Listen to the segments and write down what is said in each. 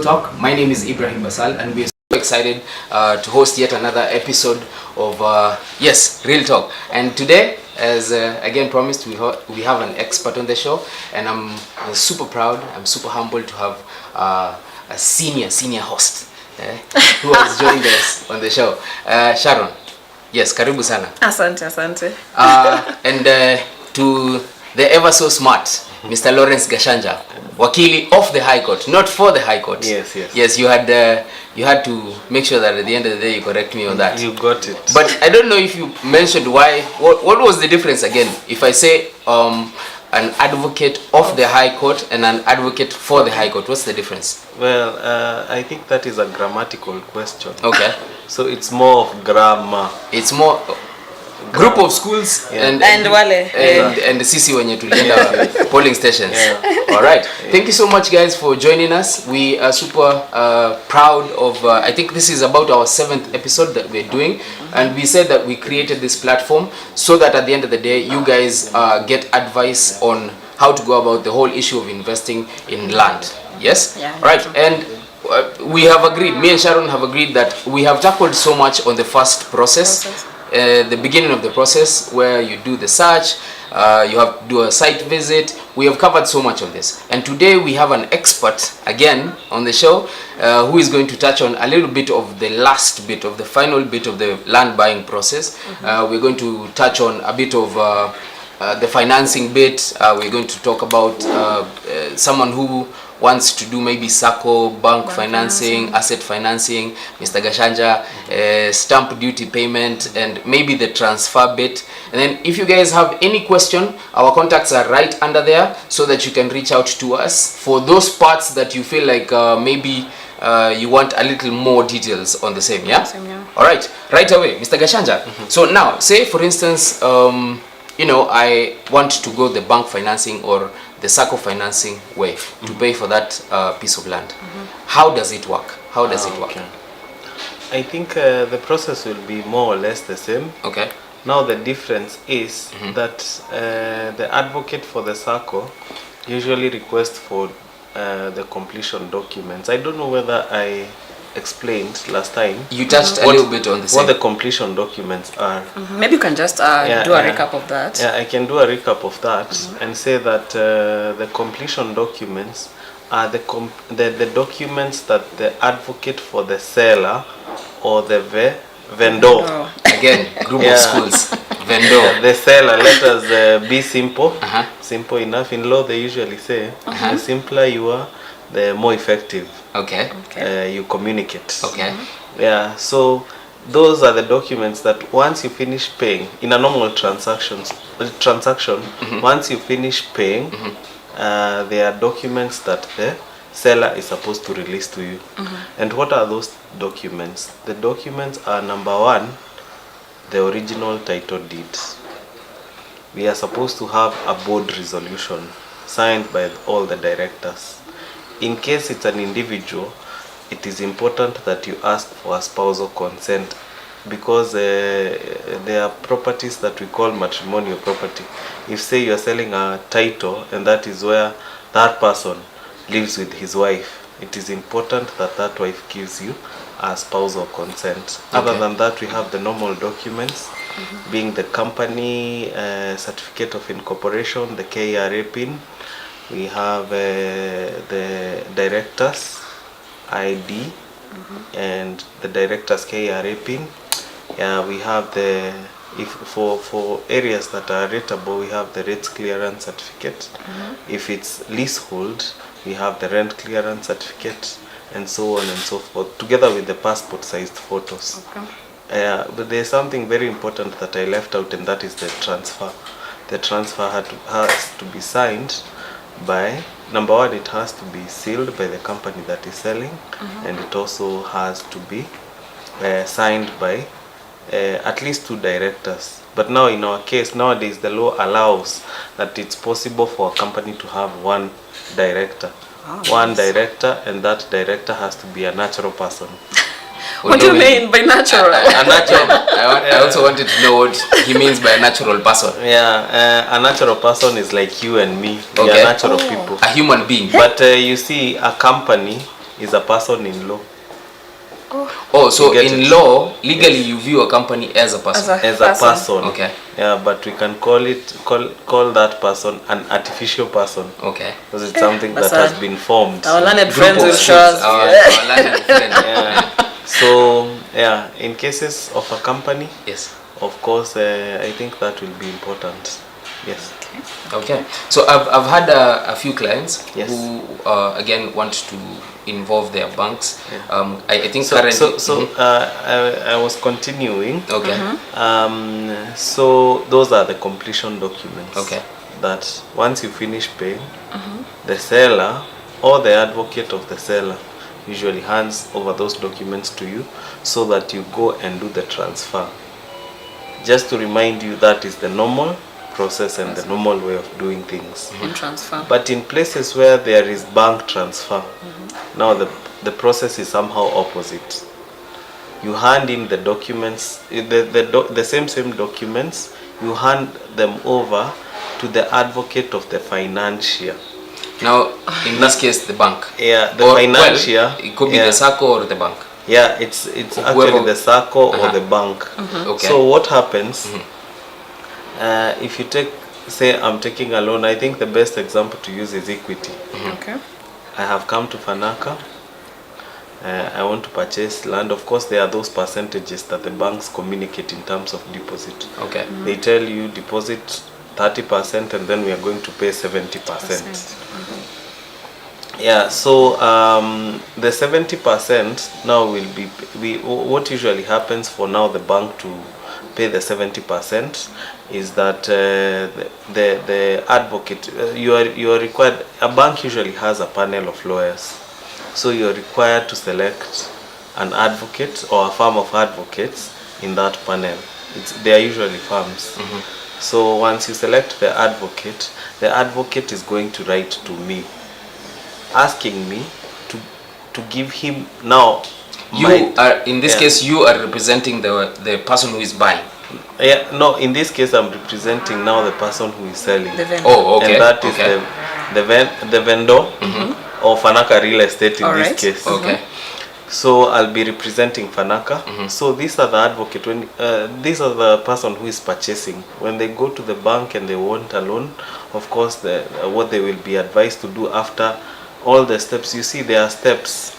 Talk. My name is Ibrahim Basal, and we're so excited to host yet another episode of Real Talk. And today, as again promised, we have an expert on the show, and I'm super proud. I'm super humbled to have a senior host who has joined us on the show. Sharon, yes, karibu sana. Asante. And to the ever so smart Mr. Lawrence Gashanja, wakili of the High Court, not for the High Court. Yes. You had to make sure that at the end of the day you correct me on that. You got it. But I don't know if you mentioned why. What was the difference again? If I say an advocate of the High Court and an advocate for the High Court, what's the difference? Well, I think that is a grammatical question. Okay. So it's more of grammar. It's more group of schools and the sisi wenye tulienda polling stations. All right. Thank you so much, guys, for joining us. We are super proud of I think this is about our 7th episode that we're doing, and we said that we created this platform so that at the end of the day you guys get advice on how to go about the whole issue of investing in land. Yes? Yeah. All right. And we have agreed, me and Sharon have agreed that we have tackled so much on the first process. The beginning of the process where you do the search, you have to do a site visit. We have covered so much of this, and today we have an expert again on the show who is going to touch on a little bit of the last bit of the final bit of the land buying process. We're going to touch on a bit of the financing bit. We're going to talk about someone who wants to do maybe SACCO, bank financing, asset financing, Mr. Gashanja, stamp duty payment, and maybe the transfer bit. And then if you guys have any question, our contacts are right under there so that you can reach out to us for those parts that you feel like maybe you want a little more details on the same, yeah? All right, right away, Mr. Gashanja. So now, say for instance, I want to go the bank financing or the SACCO financing way to pay for that piece of land. How does it work? Okay. I think the process will be more or less the same. Okay. Now the difference is that the advocate for the SACCO usually requests for the completion documents. I don't know whether I explained last time. You touched a little bit on the same. What the completion documents are. Maybe you can just do a recap of that. Yeah, I can do a recap of that and say that the completion documents are the documents that the advocate for the seller or the vendor. Again, group of schools. Vendor. The seller. Let us be simple. Simple enough. In law, they usually say the simpler you are, the more effective. Okay. You communicate. Okay. Yeah. So those are the documents that once you finish paying in a normal transaction, once you finish paying, there are documents that the seller is supposed to release to you. And what are those documents? The documents are, number one, the original title deed. We are supposed to have a board resolution signed by all the directors. In case it's an individual, it is important that you ask for a spousal consent, because there are properties that we call matrimonial property. If say you are selling a title and that is where that person lives with his wife, it is important that that wife gives you a spousal consent. Other than that, we have the normal documents, being the company certificate of incorporation, the KRA PIN. We have the director's ID and the director's KRA PIN. We have for areas that are rateable, we have the rates clearance certificate. If it's leasehold, we have the rent clearance certificate, and so on and so forth, together with the passport sized photos. But there's something very important that I left out, and that is the transfer. The transfer has to be signed by, number one, it has to be sealed by the company that is selling, and it also has to be signed by at least 2 directors. But now in our case, nowadays the law allows that it's possible for a company to have 1 director. One director, and that director has to be a natural person. What do you mean by natural? A natural. I also wanted to know what he means by a natural person. Yeah, a natural person is like you and me. We are natural people. A human being. But you see, a company is a person in law. Oh, so You get in it? law, legally you view a company as a person. As a person. Okay. Yeah, but we can call that person an artificial person. Okay. Because it's something that That's has been formed. Our learned Group friends of will show us. our learned friend. Yeah. So yeah, in cases of a company, Yes. of course, I think that will be important. Yes. Okay. So I've had a few clients Yes. who again want to involve their banks. Yeah. I think So currently. I was continuing. Okay. So those are the completion documents. Okay. That once you finish paying, the seller or the advocate of the seller usually hands over those documents to you so that you go and do the transfer. Just to remind you, that is the normal process and the normal way of doing things. In transfer. But in places where there is bank transfer, now the process is somehow opposite. You hand in the documents, the same documents, you hand them over to the advocate of the financier. Now, in this case, the bank. Yeah, the Or, financier. well, it could be yeah. the SACCO or the bank. Yeah, it's Whoever- actually the SACCO or Uh-huh. the bank. Okay. So what happens, if you say I'm taking a loan, I think the best example to use is Equity. Okay. I have come to Fanaka, I want to purchase land. Of course, there are those percentages that the banks communicate in terms of deposit. Okay. They tell you deposit 30% and then we are going to pay 70%. Yeah, so the 70% now will be, what usually happens for now the bank to pay the 70% is that the advocate, you are required, a bank usually has a panel of lawyers. So you are required to select an advocate or a firm of advocates in that panel. They are usually firms. So once you select the advocate is going to write to me, asking me to give him now. You are, in this yeah. case, you are representing the person who is buying. Yeah, no, in this case I'm representing now the person who is selling. The vendor. Oh, okay. And that is okay. the vendor or Fanaka Real Estate in Alright. this case. Okay. So I'll be representing Fanaka. So these are the advocate. When these are the person who is purchasing. When they go to the bank and they want a loan, of course, what they will be advised to do after all the steps. You see, there are steps.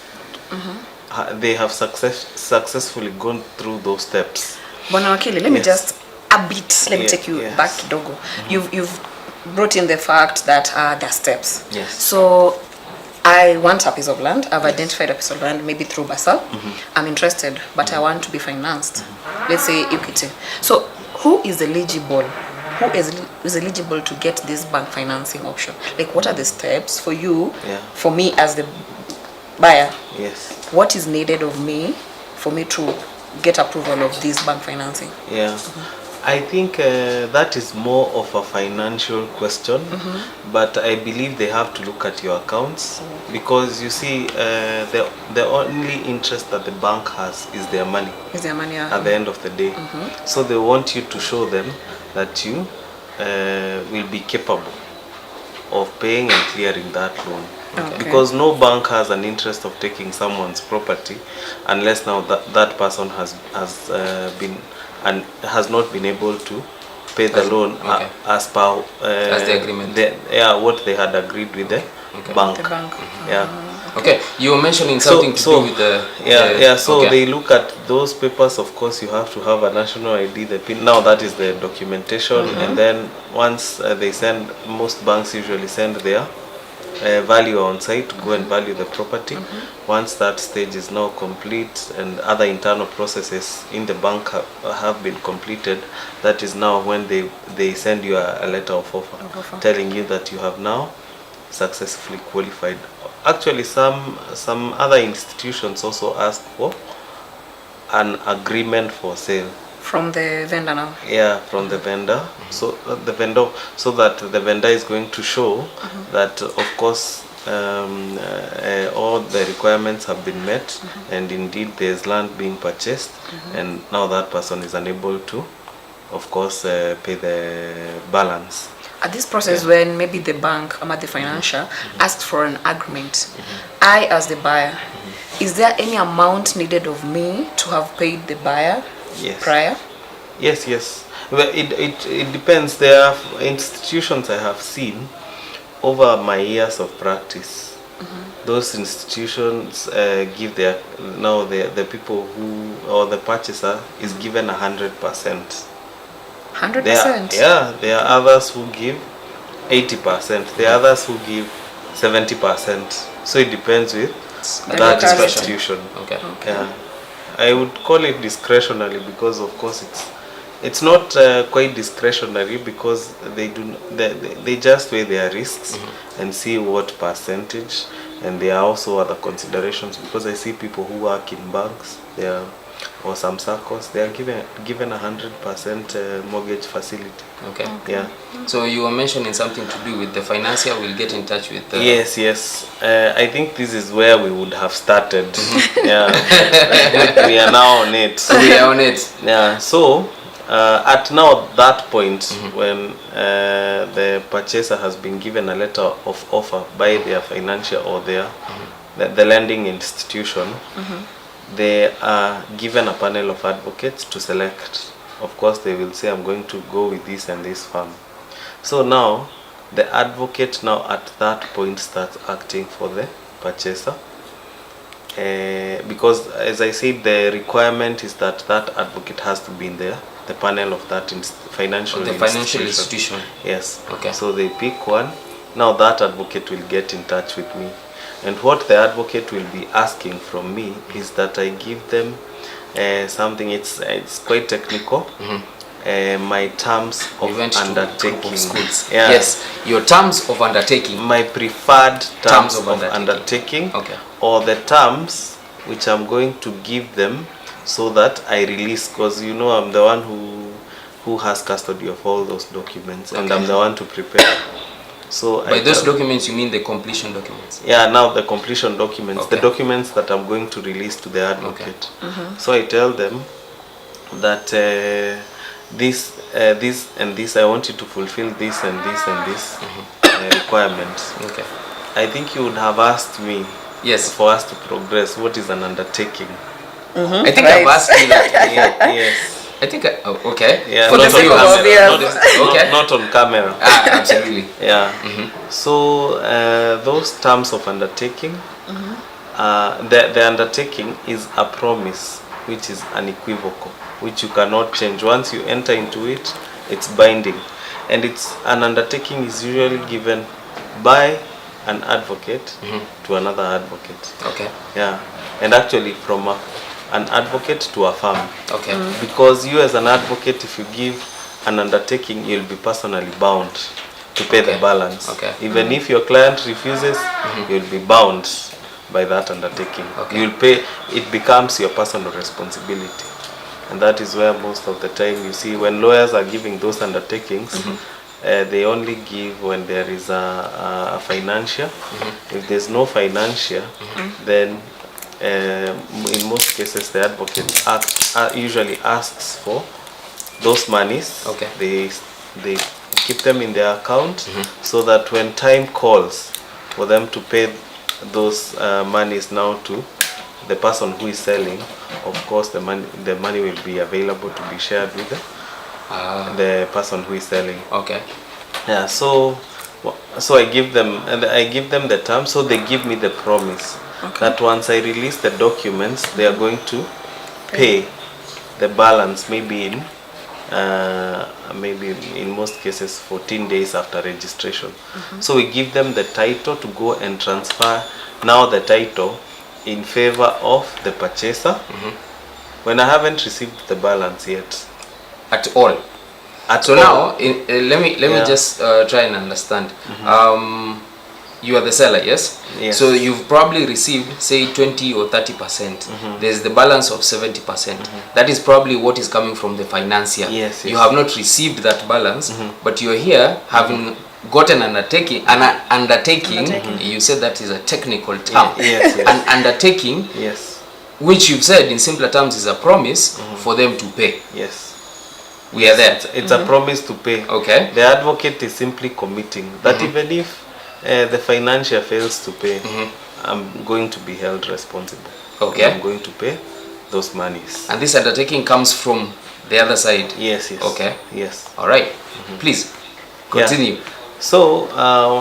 They have successfully gone through those steps. Bwana Wakili, let me Yes. just a bit. Let me Yeah, take you yes. back kidogo. You've brought in the fact that there are steps. Yes. So I want a piece of land. I've identified a piece of land, maybe through Basal. I'm interested, but I want to be financed. Let's say Equity. So who is eligible? Who is eligible to get this bank financing option? Like, what are the steps for you? Yeah. For me as the buyer, Yes. what is needed of me for me to get approval of this bank financing? Yeah, I think that is more of a financial question, but I believe they have to look at your accounts because you see, the only interest that the bank has is their money Is there money? at the end of the day. So they want you to show them that you will be capable of paying and clearing that loan. Okay. Because no bank has an interest of taking someone's property unless now that person has been and has not been able to pay the loan okay. as per As the agreement. what they had agreed with the bank. The bank. Yeah. Okay. You were mentioning something to do with the. So okay. they look at those papers. Of course, you have to have a national ID. The PIN. Now that is the documentation, and then once they send, most banks usually send their value on site to go and value the property. Once that stage is now complete and other internal processes in the bank have been completed, that is now when they send you a letter of offer telling you that you have now successfully qualified. Actually, some other institutions also ask for an agreement for sale. From the vendor now. Yeah, from the vendor. So so that the vendor is going to show that, of course, all the requirements have been met, and indeed there's land being purchased, and now that person is unable to, of course, pay the balance. at this process when maybe the bank or the financial asked for an agreement, I as the buyer, is there any amount needed of me to have paid the buyer prior? Yes. Well, it depends. There are institutions I have seen over my years of practice. Those institutions give the people who, or the purchaser is given 100%. 100%? There are others who give 80%. There are others who give 70%. So it depends with that institution. Okay. Yeah, I would call it discretionary because of course it's not quite discretionary because they just weigh their risks and see what percentage, and there are also other considerations because I see people who work in banks or some circles, they are given 100% mortgage facility. Okay. Yeah. So you were mentioning something to do with the financier. We'll get in touch with. Yes. I think this is where we would have started. Yeah. We are now on it. We are on it. Yeah. So at now that point when the purchaser has been given a letter of offer by their financier or the lending institution, they are given a panel of advocates to select. Of course, they will say, I'm going to go with this and this firm. So now, the advocate now at that point starts acting for the purchaser. Because, as I said, the requirement is that advocate has to be in there, the panel of that financial institution. Yes. Okay. So they pick one. Now that advocate will get in touch with me. And what the advocate will be asking from me is that I give them something, it's quite technical, my terms of undertaking. Yes, your terms of undertaking. My preferred terms of undertaking. Okay. Or the terms which I'm going to give them so that I release, because you know I'm the one who has custody of all those documents, and I'm the one to prepare. So by those documents, you mean the completion documents? Yeah, now the completion documents, okay. The documents that I'm going to release to the advocate. Okay. So I tell them that this and this, I want you to fulfill this and this and this requirements. Okay. I think you would have asked me, yes, for us to progress, what is an undertaking? I think I've asked you that. Yes. I think okay. Yeah, for not the camera. Not on camera. Absolutely. Yeah. So those terms of undertaking, the undertaking is a promise which is unequivocal, which you cannot change. Once you enter into it, it's binding, and it's an undertaking is usually given by an advocate to another advocate. Okay. Yeah, and actually from an advocate to a firm. Okay. Because you as an advocate, if you give an undertaking, you'll be personally bound to pay the balance. Okay. Even if your client refuses, you'll be bound by that undertaking. Okay. You'll pay. It becomes your personal responsibility, and that is where most of the time you see when lawyers are giving those undertakings, they only give when there is a financier. If there's no financier, then in most cases the advocate usually asks for those monies. Okay. They keep them in their account so that when time calls for them to pay those monies now to the person who is selling, of course the money will be available to be shared with the person who is selling. Okay. Yeah. So I give them the terms, so they give me the promise. Okay. That once I release the documents, they are going to pay the balance, maybe in most cases 14 days after registration. So we give them the title to go and transfer now the title in favor of the purchaser when I haven't received the balance yet. At all? So now, let me just try and understand. You are the seller, yes? Yes. So you've probably received, say, 20 or 30%. There's the balance of 70%. That is probably what is coming from the financier. Yes. You have not received that balance, but you're here having gotten an undertaking. You said that is a technical term. Yes. An undertaking, yes, which you've said in simpler terms is a promise for them to pay. Yes. we are there. It's a promise to pay. Okay. The advocate is simply committing that even if the financier fails to pay, I'm going to be held responsible. Okay. I'm going to pay those monies. And this undertaking comes from the other side. Yes. Okay. Yes. All right. Please continue. So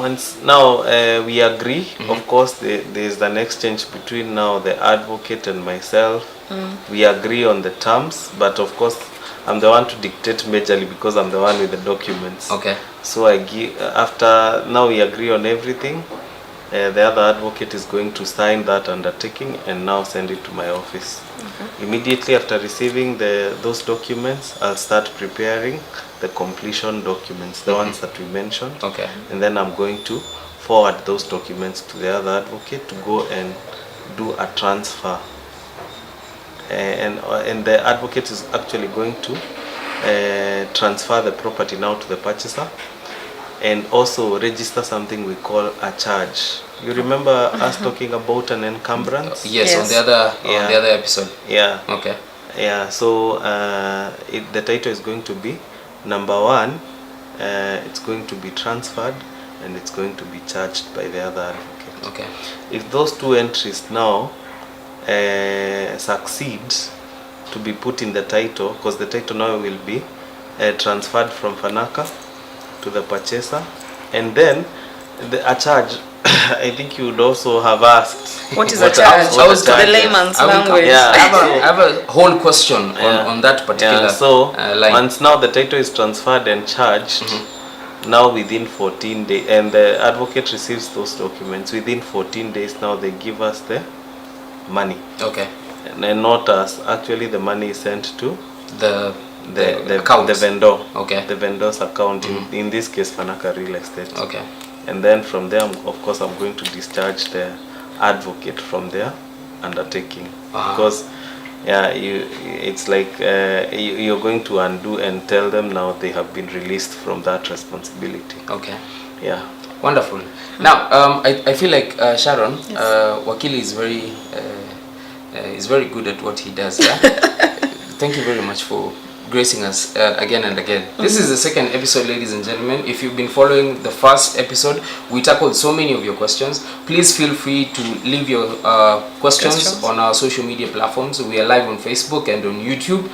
once now we agree, of course there is an exchange between now the advocate and myself. We agree on the terms, but of course I'm the one to dictate majorly because I'm the one with the documents. Okay. So I give, after now we agree on everything, the other advocate is going to sign that undertaking and now send it to my office. Immediately after receiving those documents, I'll start preparing the completion documents, the ones that we mentioned. Okay. And then I'm going to forward those documents to the other advocate to go and do a transfer. And the advocate is actually going to transfer the property now to the purchaser and also register something we call a charge. You remember us talking about an encumbrance? Yes, on the other episode. Yeah. Okay. Yeah, so the title is going to be number 1, it's going to be transferred and it's going to be charged by the other advocate. Okay. If those 2 entries now succeed to be put in the title, because the title now will be transferred from Fanaka to the purchaser, and then a charge. I think you would also have asked What is a charge? I was the layman's language. Yeah. I have a whole question on that particular line. Once now the title is transferred and charged, now within 14 days, and the advocate receives those documents, within 14 days now they give us the money. Okay. And not us. Actually the money is sent to the account, the vendor. Okay. The vendor's account, in this case Fanaka Real Estate. Okay. And then from there, of course, I'm going to discharge the advocate from their undertaking. Because it's like you're going to undo and tell them now they have been released from that responsibility. Okay. Yeah. Wonderful. Now, I feel like Sharon, Wakili is very good at what he does. Yeah? Thank you very much for gracing us again and again. This is the second episode, ladies and gentlemen. If you've been following the first episode, we tackled so many of your questions. Please feel free to leave your questions on our social media platforms. We are live on Facebook and on YouTube.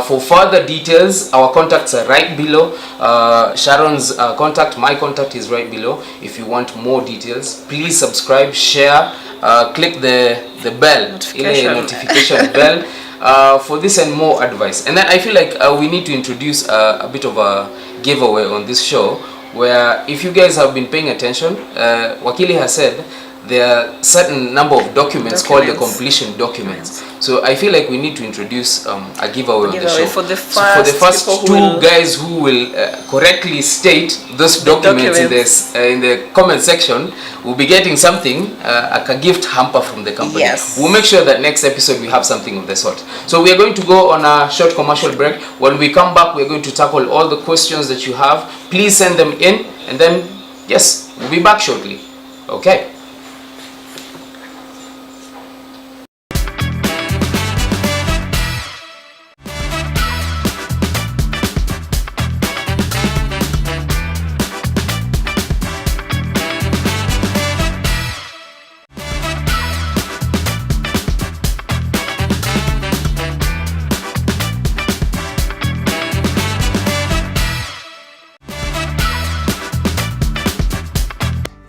For further details, our contacts are right below. Sharon's contact, my contact is right below. If you want more details, please subscribe, share, click the bell, notification bell. For this and more advice. And then I feel like we need to introduce a bit of a giveaway on this show, where if you guys have been paying attention, Wakili has said there are certain number of documents called the completion documents. So I feel like we need to introduce a giveaway on the show. For the first 2 guys who will correctly state those documents in the comment section, we'll be getting something, like a gift hamper from the company. Yes. We'll make sure that next episode we have something of the sort. So we are going to go on a short commercial break. When we come back, we're going to tackle all the questions that you have. Please send them in, and then, yes, we'll be back shortly. Okay.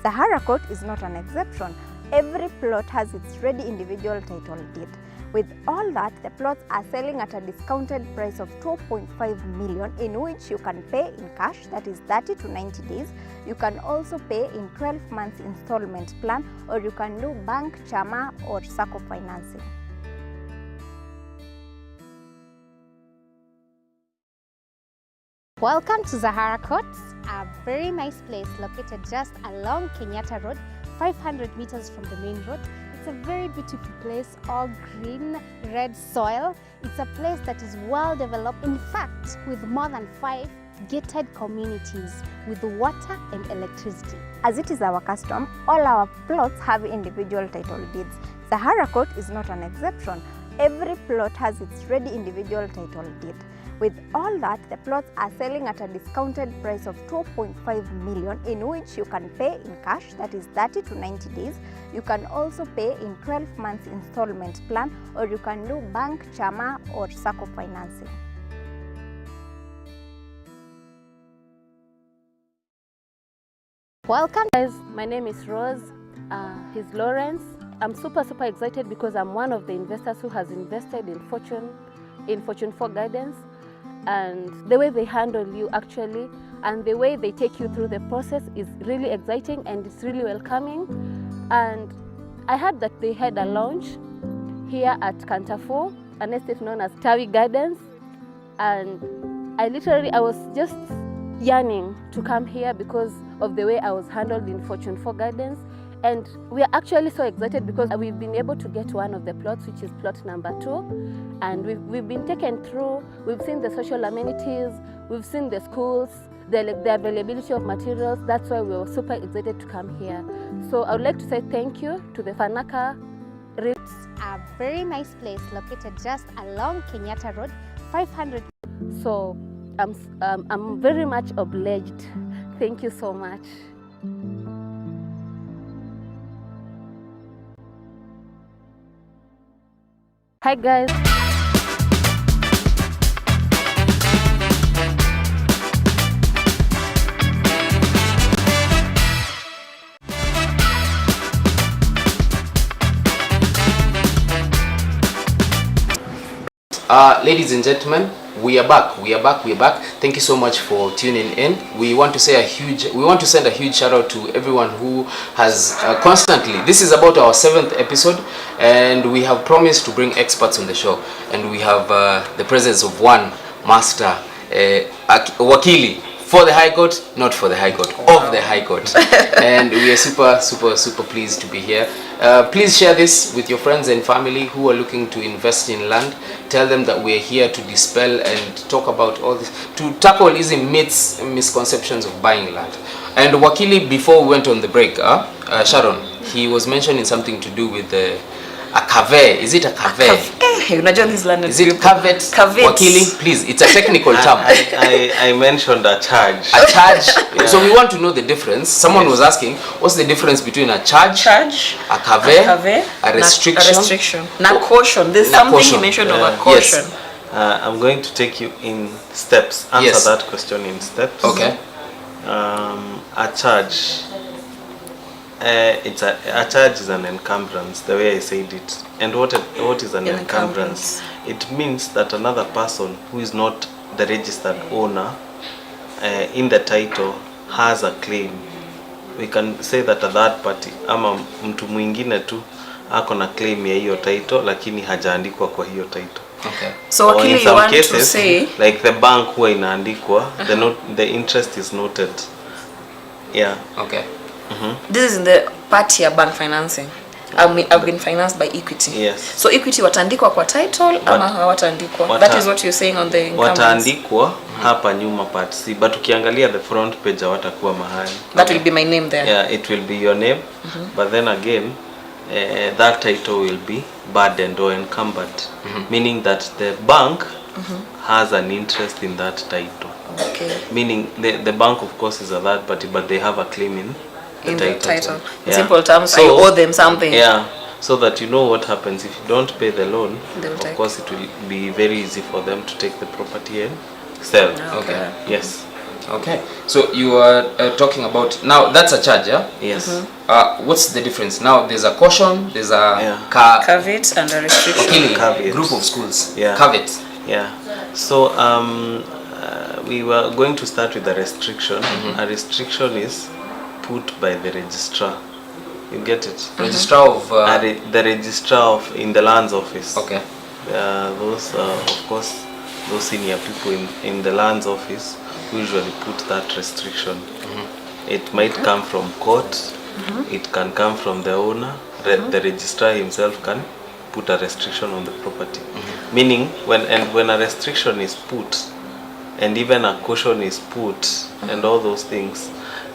Sahara Court is not an exception. Every plot has its ready individual title deed. With all that, the plots are selling at a discounted price of 2.5 million, in which you can pay in cash, that is 30 to 90 days. You can also pay in 12 months installment plan, or you can do bank, chama or sacco financing. Welcome to Sahara Court, a very nice place located just along Kenyatta Road, 500 meters from the main road. It's a very beautiful place, all green, red soil. It's a place that is well developed, in fact, with more than 5 gated communities with water and electricity. As it is our custom, all our plots have individual title deeds. Sahara Court is not an exception. every plot has its ready individual title deed. With all that, the plots are selling at a discounted price of 2.5 million, in which you can pay in cash, that is 30 to 90 days. You can also pay in 12 months installment plan, or you can do bank, chama or sacco financing. Welcome guys, my name is Rose, he's Lawrence. I'm super excited because I'm one of the investors who has invested in Fortune 4 Gardens, and the way they handle you actually and the way they take you through the process is really exciting and it's really welcoming. And I heard that they had a launch here at Kantafo, an estate known as Tawi Gardens, and I was just yearning to come here because of the way I was handled in Fortune 4 Gardens. And we are actually so excited because we've been able to get one of the plots, which is plot number 2. And we've been taken through, we've seen the social amenities, we've seen the schools, the availability of materials. That's why we were super excited to come here. So I would like to say thank you to the Fanaka. It's a very nice place located just along Kenyatta Road, 500. So I'm very much obliged. Thank you so much. Hi guys. Ladies and gentlemen, we are back. Thank you so much for tuning in. We want to send a huge shout out to everyone who has constantly, this is about our 7th episode, and we have promised to bring experts on the show, and we have the presence of one master, Wakili, for the High Court, not for the High Court, of the High Court. And we are super pleased to be here. Please share this with your friends and family who are looking to invest in land. Tell them that we are here to dispel and talk about all this, to tackle easy myths and misconceptions of buying land. And Wakili, before we went on the break, Sharon, he was mentioning something to do with a cave. Is it a cave? Is it caveat? Wakili, please, it's a technical term. I mentioned a charge. A charge. Yeah. So we want to know the difference. Someone was asking, what's the difference between a charge, a cave, a restriction, na caution. There's na something caution. you mentioned of a caution. Yes. I'm going to take you in steps. Answer that question in steps. Okay. A charge. A charge is an encumbrance, the way I said it. And what is an encumbrance? It means that another person who is not the registered owner in the title has a claim. We can say that a third party ama mtu mwingine tu ako na claim ya hiyo title lakini hajaandikwa kwa hiyo title. Okay. So or in you some want cases, to say like the bank huwa inaandikwa, the interest is noted. Yeah. Okay. this is in the part ya bank financing. I've been financed by Equity. Yes. So Equity wataandikwa kwa title ama hawataandikwa? That is what you're saying on the encumbrance. Wataandikwa hapa nyuma part C, but ukiangalia the front page hawatakuwa mahali. That will be my name there. Yeah, it will be your name. But then again, that title will be burdened or encumbered, meaning that the bank has an interest in that title. Okay. Meaning the bank of course is a third party, but they have a claim in the title. In simple terms, so, you owe them something. Yeah, so that you know what happens if you don't pay the loan. Of course, it will be very easy for them to take the property and sell. Okay. Yes. Okay. So you are talking about, now that's a charge, yeah? Yes. What's the difference? Now there's a caution, there's a caveat and a restriction. Caveat. Group of schools. Yeah. Caveat. Yeah. So we were going to start with a restriction. A restriction is put by the registrar. You get it? Registrar of the registrar of in the lands office. Okay. Those of course those senior people in the lands office who usually put that restriction. It might come from court. It can come from the owner. The registrar himself can put a restriction on the property. Meaning when a restriction is put and even a caution is put and all those things,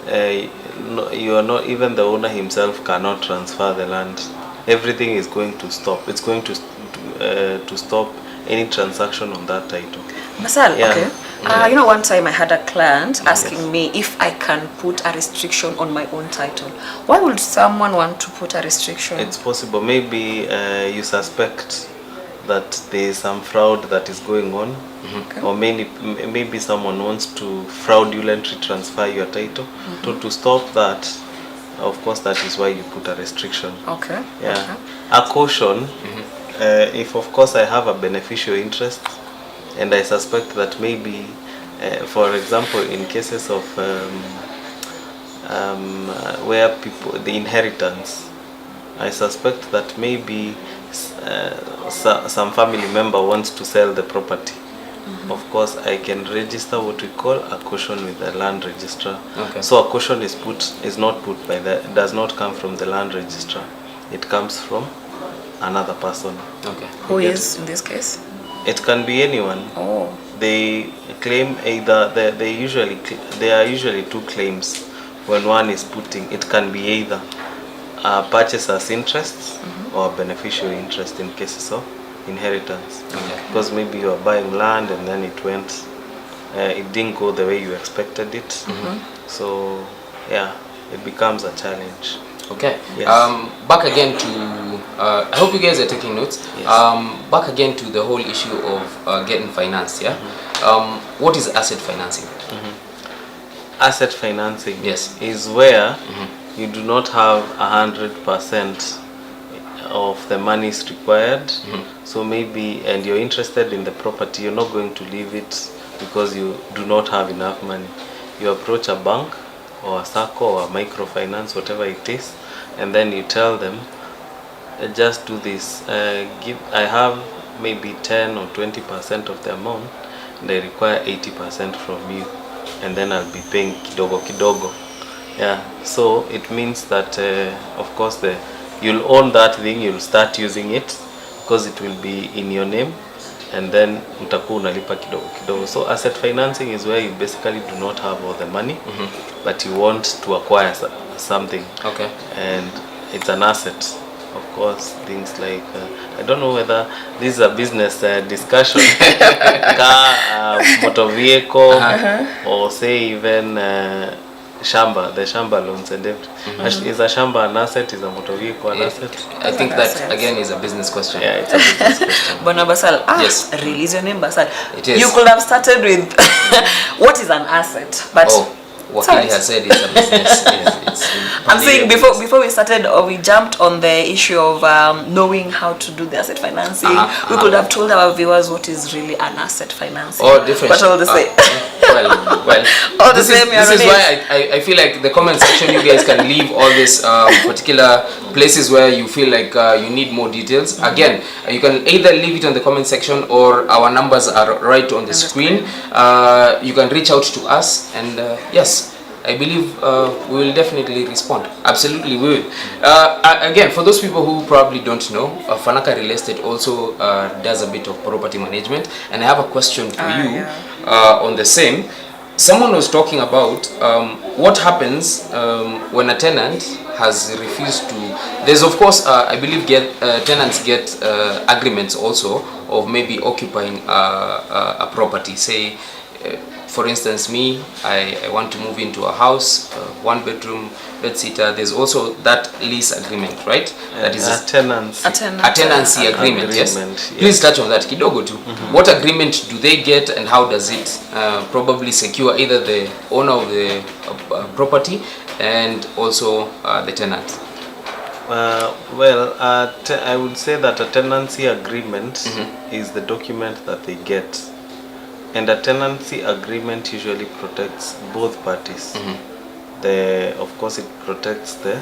you are not, even the owner himself cannot transfer the land. Everything is going to stop. It's going to to stop any transaction on that title. Basal, Yeah. okay. You know, one time I had a client asking me if I can put a restriction on my own title. Why would someone want to put a restriction? It's possible. Maybe you suspect that there is some fraud that is going on, Okay. or maybe someone wants to fraudulently transfer your title. To stop that, of course, that is why you put a restriction. Okay. Yeah. Okay. A caution, if of course I have a beneficial interest and I suspect that maybe, for example, in cases of where people, the inheritance, I suspect that maybe some family member wants to sell the property. Of course, I can register what we call a caution with the land registrar. Okay. So a caution is not put by does not come from the land registrar. It comes from another person. Okay. Who is in this case? It can be anyone. Oh. They claim either there are usually two claims when one is putting. It can be either a purchaser's interest or a beneficial interest in cases of inheritance. Okay. Because maybe you are buying land and then it didn't go the way you expected it. So yeah, it becomes a challenge. Okay. Yes. Back again to, I hope you guys are taking notes. Yes. Back again to the whole issue of getting financed. Yeah. What is asset financing? Asset financing, Yes. is where you do not have 100% of the money is required. So maybe, and you're interested in the property, you're not going to leave it because you do not have enough money. You approach a bank or a SACCO or a microfinance, whatever it is, and then you tell them, just do this. I have maybe 10 or 20% of the amount, and I require 80% from you, and then I'll be paying kidogo kidogo. Yeah, so it means that of course you'll own that thing, you'll start using it because it will be in your name, and then utakuwa unalipa kidogo kidogo. So asset financing is where you basically do not have all the money, but you want to acquire something. Okay. And it's an asset. Of course, things like I don't know whether this is a business discussion, car, motor vehicle, or say even shamba, the shamba loans and everything. Is a shamba an asset? Is a motor vehicle an asset? I think that again is a business question. Yeah, it's a business question. Bona Basal, Yes. release your name, Basal. It is. You could have started with what is an asset, but Oh, Wakili has said it's a business. I'm saying before we started, we jumped on the issue of knowing how to do the asset financing. We could have told our viewers what is really an asset financing. Or different. But all the same. well, All the this same, is why I feel like the comment section, you guys can leave all these particular places where you feel like you need more details. Again, you can either leave it on the comment section, or our numbers are right on the screen. You can reach out to us, and yes, I believe we will definitely respond. Absolutely, we will. Again, for those people who probably don't know, Fanaka Real Estate also does a bit of property management, and I have a question to you on the same. Someone was talking about what happens when a tenant has refused to. There's of course, I believe, tenants get agreements also of maybe occupying a property. Say, for instance, me, I want to move into a house, 1 bedroom, bedsitter. There's also that lease agreement, right? That is a tenancy. a tenancy agreement. Yes. Yes. Please touch on that kidogo too. What agreement do they get, and how does it probably secure either the owner of the property and also the tenant? Well, I would say that a tenancy agreement is the document that they get. And a tenancy agreement usually protects both parties. Of course, it protects the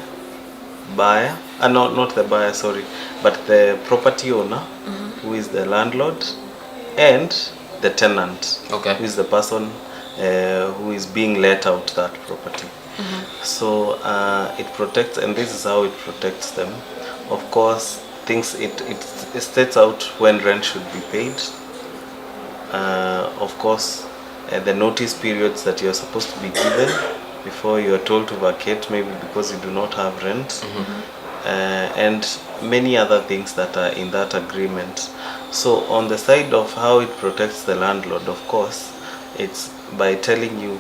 buyer, not the buyer, sorry, but the property owner, who is the landlord, and the tenant, who is the person who is being let out that property. So it protects, and this is how it protects them. Of course, it states out when rent should be paid. Of course, the notice periods that you're supposed to be given before you are told to vacate, maybe because you do not have rent. and many other things that are in that agreement. So on the side of how it protects the landlord, of course, it's by telling you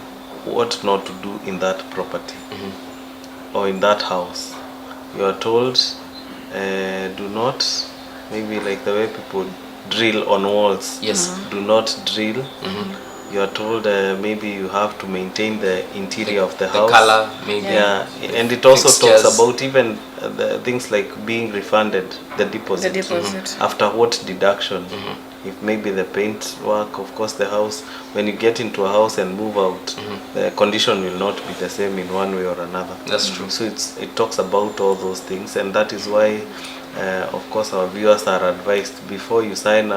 what not to do in that property or in that house. You are told do not, maybe like the way people drill on walls. Yes. Do not drill. You are told maybe you have to maintain the interior of the house. color, maybe. Yeah, and it also Fixtures. talks about even the things like being refunded the deposit. The deposit. After what deduction? If maybe the paint work, of course, the house. When you get into a house and move out, the condition will not be the same in one way or another. That's true. So it talks about all those things, and that is why, of course, our viewers are advised before you sign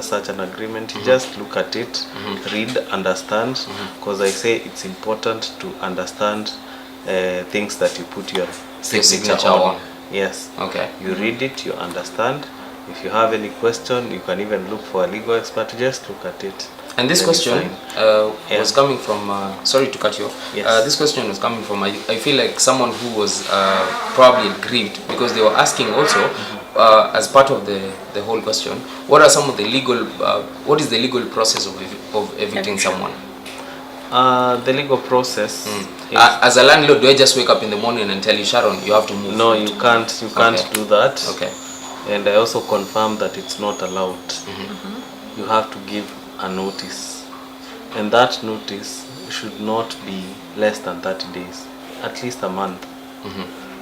such an agreement, you just look at it, read, understand, because I say it's important to understand things that you put your signature on. Yes. Okay. You read it, you understand. If you have any question, you can even look for a legal expert. Just look at it. And this Then question sign. was coming from, sorry to cut you off. Yes. This question was coming from, I feel like someone who was probably aggrieved, because they were asking also, as part of the whole question, what are some of the legal, what is the legal process of evicting someone? The legal process. is- As a landlord, do I just wake up in the morning and tell you, Sharon, you have to move? no, you can't. You can't Okay. do that. Okay. And I also confirm that it's not allowed. You have to give a notice, and that notice should not be less than 30 days, at least a month.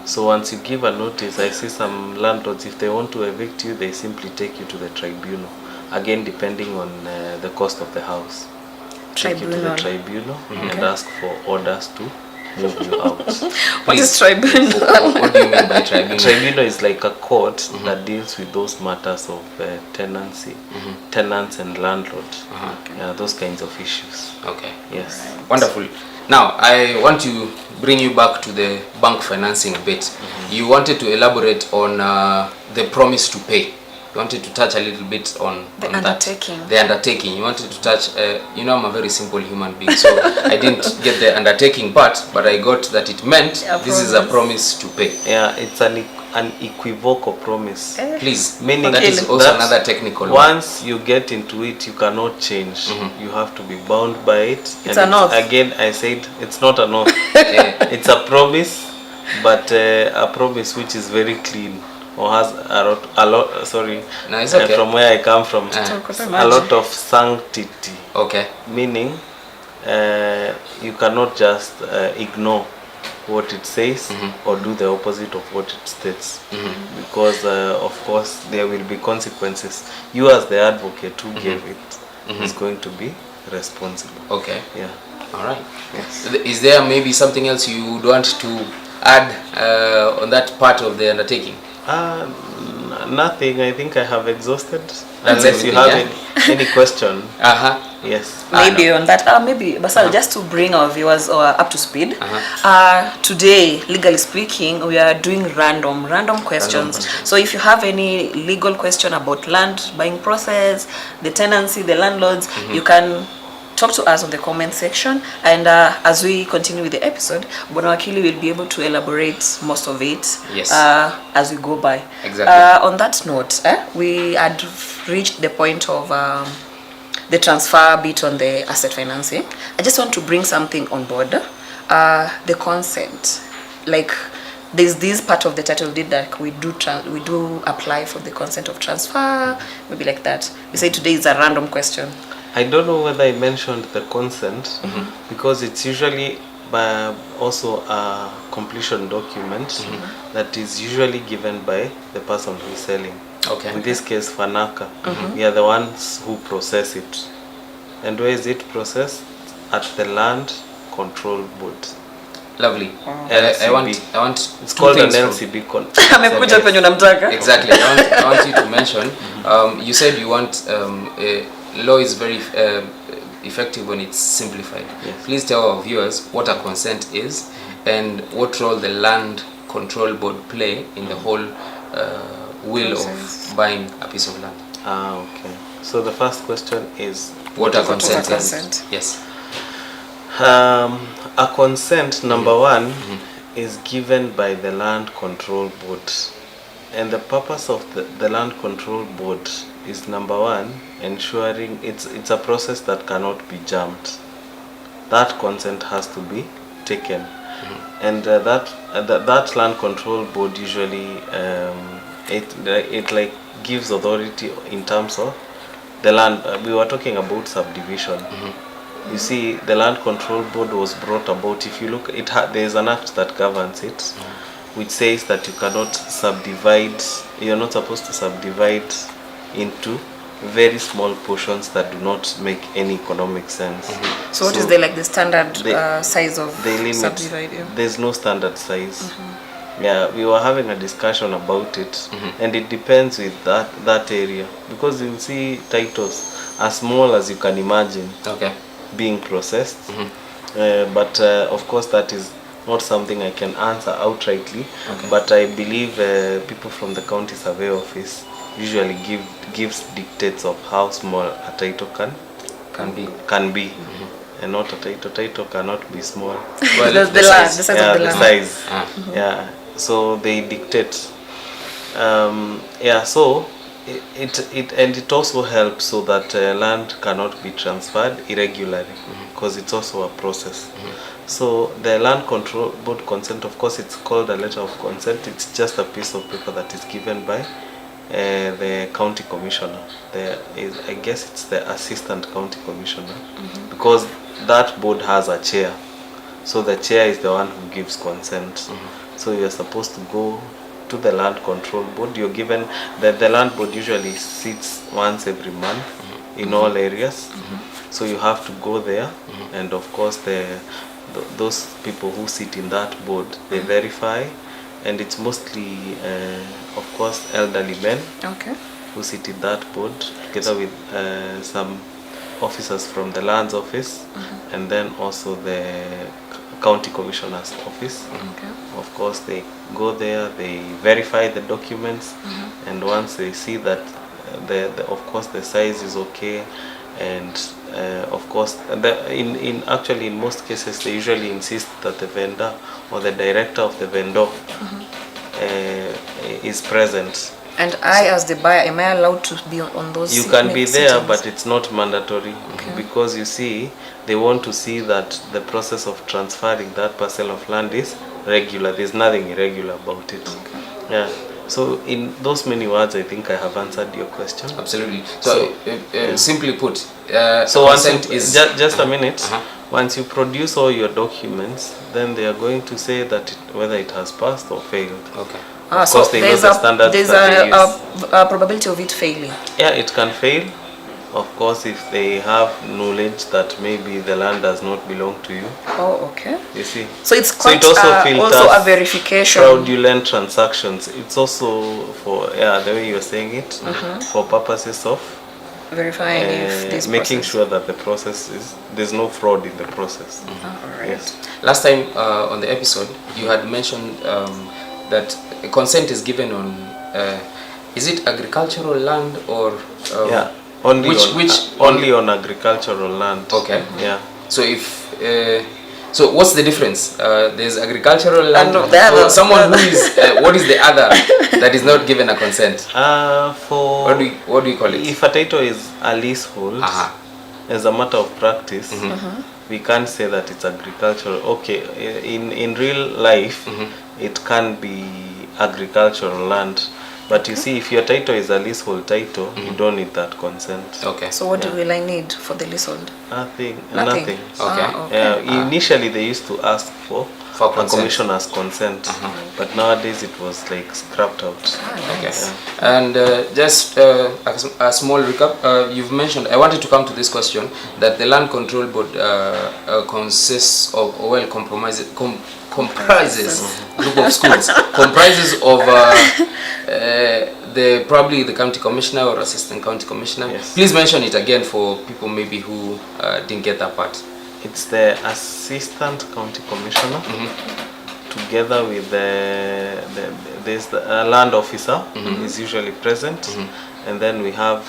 So once you give a notice, I see some landlords, if they want to evict you, they simply take you to the tribunal. Again, depending on the cost of the house. Take you to the tribunal and ask for orders to move you out. What is tribunal? What do you mean by tribunal? Tribunal is like a court that deals with those matters of tenancy, tenants and landlord. Yeah, those kinds of issues. Okay. Yes. Wonderful. Now, I want to bring you back to the bank financing a bit. You wanted to elaborate on the promise to pay. You wanted to touch a little bit on The that. undertaking. The undertaking. You wanted to touch, you know, I'm a very simple human being, so I didn't get the undertaking part, but I got that it meant this is a promise to pay. Yeah, it's an equivocal promise. Please, Meaning that is also that another technical one. once you get into it, you cannot change. You have to be bound by it. It's an oath. Again, I said it's not an oath. It's a promise, but a promise which is very clean, or has a lot. Sorry, No, it's okay. from where I come from, a lot of sanctity. Okay. Meaning, you cannot just ignore what it says or do the opposite of what it states, because of course there will be consequences. You as the advocate who gave it is going to be responsible. Okay. Yeah. All right. Yes. Is there maybe something else you would want to add on that part of the undertaking? Nothing. I think I have exhausted. That's Unless you everything, have any question. Yes. Maybe on that, maybe Basal, just to bring our viewers up to speed. Today, legally speaking, we are doing random questions. questions. So if you have any legal question about land buying process, the tenancy, the landlords, you can talk to us on the comment section, and as we continue with the episode, Bwana Wakili will be able to elaborate most of it. Yes. As we go by. Exactly. On that note, we had reached the point of the transfer bit on the asset financing. I just want to bring something on board. The consent, like there's this part of the title deed that we do apply for the consent of transfer, maybe like that. We say today is a random question. I don't know whether I mentioned the consent because it's usually also a completion document that is usually given by the person who is selling. Okay. In this case, Fanaka. We are the ones who process it. And where is it processed? At the Land Control Board. Lovely. LCB. I want It's two called an things from- LCB con. Amekuja penye unamtaka. Exactly. I want you to mention. You said you want law is very effective when it's simplified. Yes. Please tell our viewers what a consent is and what role the Land Control Board play in the whole will of buying a piece of land. Okay. So the first question is What a consent a is. consent? Yes. a consent. Number one is given by the Land Control Board. And the purpose of the Land Control Board is, number one, ensuring it's a process that cannot be jumped. That consent has to be taken. And that Land Control Board usually it like gives authority in terms of the land. We were talking about subdivision. You see, the Land Control Board was brought about, if you look, there is an act that governs it, which says that you cannot subdivide, you're not supposed to subdivide into very small portions that do not make any economic sense. So what is the standard size of subdivide? Yeah. There's no standard size. Yeah, we were having a discussion about it, and it depends with that area, because you see titles as small as you can imagine being processed, but of course that is not something I can answer outrightly, but I believe people from the county survey office usually gives dictates of how small a title can be. And not a title cannot be small. Well, the size of the land. Size. Yeah, so they dictate. So it also helps so that land cannot be transferred irregularly, because it's also a process. So the Land Control Board consent, of course, it's called a letter of consent. It's just a piece of paper that is given by the county commissioner. I guess it's the assistant county commissioner, because that board has a chair. So the chair is the one who gives consent. So you're supposed to go to the Land Control Board. You're given the land board usually sits once every month in all areas. So you have to go there, and of course those people who sit in that board, they verify, and it's mostly of course elderly men who sit in that board, together with some officers from the lands office, and then also the county commissioner's office. Of course they go there, they verify the documents, and once they see that of course the size is okay, and of course in most cases they usually insist that the vendor or the director of the vendor is present. And I, as the buyer, am I allowed to be on those? You can be there, but it's not mandatory, because you see, they want to see that the process of transferring that parcel of land is regular. There's nothing irregular about it. Yeah. So in those many words, I think I have answered your question. Absolutely. So simply put, so consent is just a minute. Once you produce all your documents, then they are going to say that whether it has passed or failed. So there's a probability of it failing. Yeah, it can fail. Of course, if they have knowledge that maybe the land does not belong to you. You see. So it's quite so it also a verification. Fraudulent transactions. It's also for the way you're saying it, for purposes of verifying if this making sure that the process there's no fraud in the process. Alright. Yes. Last time on the episode, you had mentioned that consent is given on is it agricultural land or only on agricultural land. Yeah. So if so what's the difference? There's agricultural land. So someone who is what is the other that is not given a consent? For what do you call it? If a title is a leasehold, as a matter of practice, we can't say that it's agricultural. Okay, in real life, it can be agricultural land. But you see, if your title is a leasehold title, you don't need that consent. So what will I need for the leasehold? Nothing. Initially, they used to ask for a commissioner's consent, but nowadays it was like scrapped out. And just a small recap. You've mentioned, I wanted to come to this question, that the Land Control Board consists of, comprises group of schools, comprises of probably the county commissioner or assistant county commissioner. Please mention it again for people maybe who didn't get that part. It's the assistant county commissioner, together with the land officer is usually present, and then we have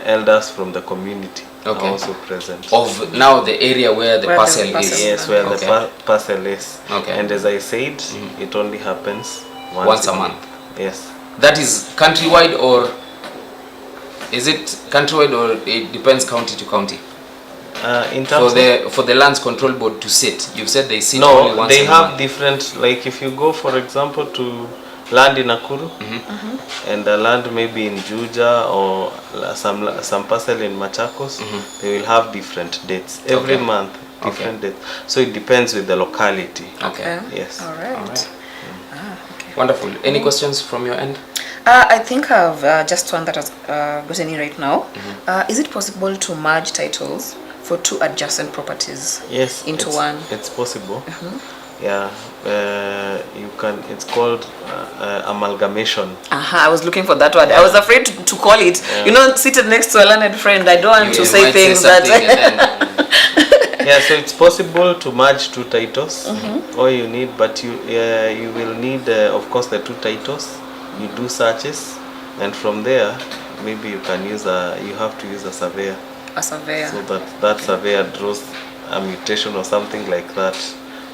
elders from the community Okay. are also present. Of now the area where the Where the parcel parcel is. Yes, where Okay. the parcel is. Okay. And as I said, it only happens Once a month. Yes. That is countrywide, or is it countrywide, or it depends county to county? In terms For the Lands Control Board to sit, you've said they sit only no, once they a have month. different, like if you go for example to land in Nakuru and a land maybe in Juja or some parcel in Machakos, they will have different dates every Okay. month, different dates. So it depends with the locality. Okay. Yes. All right. All right. Okay. Wonderful. Any questions from your end? I think I've just one that has gotten in right now. Is it possible to merge titles for two adjacent properties Yes, into it's, one? It's possible. Yeah, you can. It's called amalgamation. I was looking for that word. I was afraid to call it. You know, seated next to a learned friend, I don't want to say might things something that. and then- Yeah, so it's possible to merge two titles. All you need, but you will need, of course, the two titles. You do searches, and from there, maybe you can use you have to use a surveyor, A surveyor. so that surveyor draws a mutation or something like that.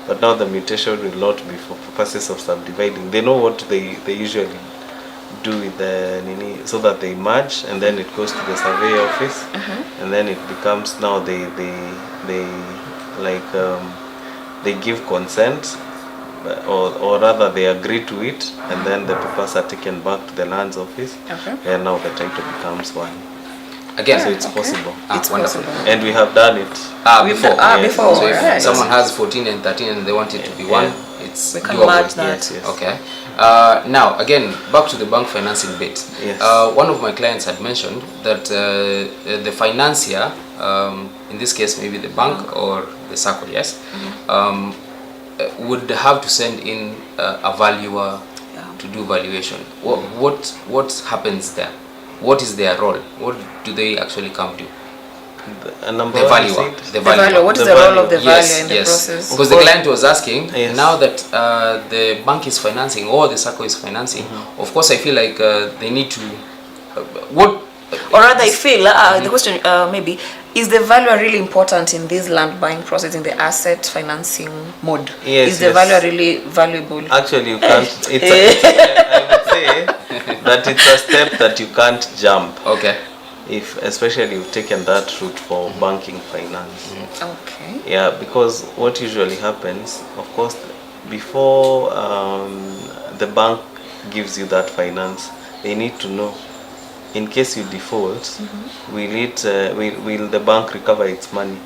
But now the mutation will not be for purposes of subdividing. They know what they usually do with the nini, so that they merge, and then it goes to the survey office, and then it becomes, now they like they give consent, or rather they agree to it, and then the papers are taken back to the lands office, Okay. and now the title becomes one. Again, So it's possible, It's wonderful. possible. and we have done it. We've Before. done- yes. before. So if Right. someone has 14 and 13 and they want it to be one, it's We can doable. merge that. Yes, yes. Okay. Now, again, back to the bank financing bit. Yes. One of my clients had mentioned that the financier, in this case maybe the bank or the SACCO, yes, would have to send in a valuer to do valuation. What happens there? What is their role? What do they actually come to? A number The one, valuer. is it? The valuer. What is The the role valuer. of the valuer in the process? Because the client was asking, Yes. now that the bank is financing or the SACCO is financing, of course I feel like they need to, Or rather, I feel the question maybe, is the valuer really important in this land buying process, in the asset financing mode? Yes, Is the yes. valuer really valuable? Actually, you can't. I would say that it's a step that you can't jump, okay, if especially you've taken that route for banking finance. Okay. Yeah, because what usually happens, of course, before the bank gives you that finance, they need to know, in case you default, will the bank recover its money?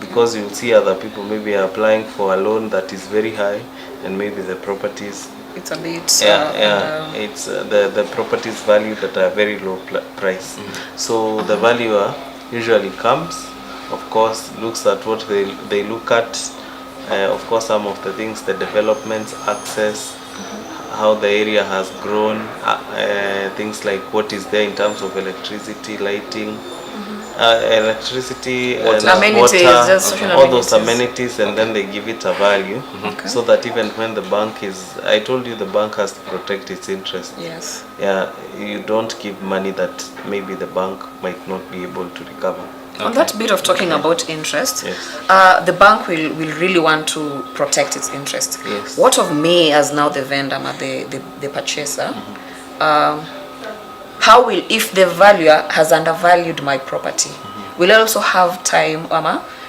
Because you'll see other people maybe are applying for a loan that is very high, and maybe the properties, It's a bit. it's the properties valued at a very low price. So the valuer usually comes, of course, looks at what they look at, of course, some of the things, the developments, access, how the area has grown, things like what is there in terms of electricity, lighting, electricity, Water. and Amenities, water, just social all those amenities. amenities, and then they give it a value, so that even when the bank is, I told you the bank has to protect its interest. Yes. Yeah, you don't give money that maybe the bank might not be able to recover. On that bit of talking about interest, Yes. the bank will really want to protect its interest. Yes. What of me as now the vendor, the purchaser? How will, if the valuer has undervalued my property, will I also have time,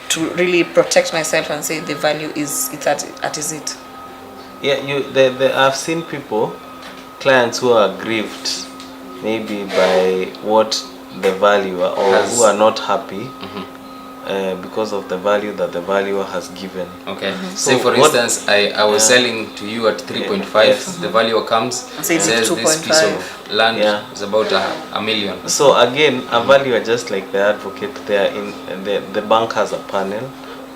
to really protect myself and say the value is at is it? Yeah, I've seen people, clients who are aggrieved maybe by what the valuer, or who are not happy because of the value that the valuer has given. okay. So Say for what- instance, I was selling to you at 3.5. Yes. The valuer comes and Say it's says this piece 2.5. of land Yeah. is about a million. So again, a valuer, just like the advocate, the bank has a panel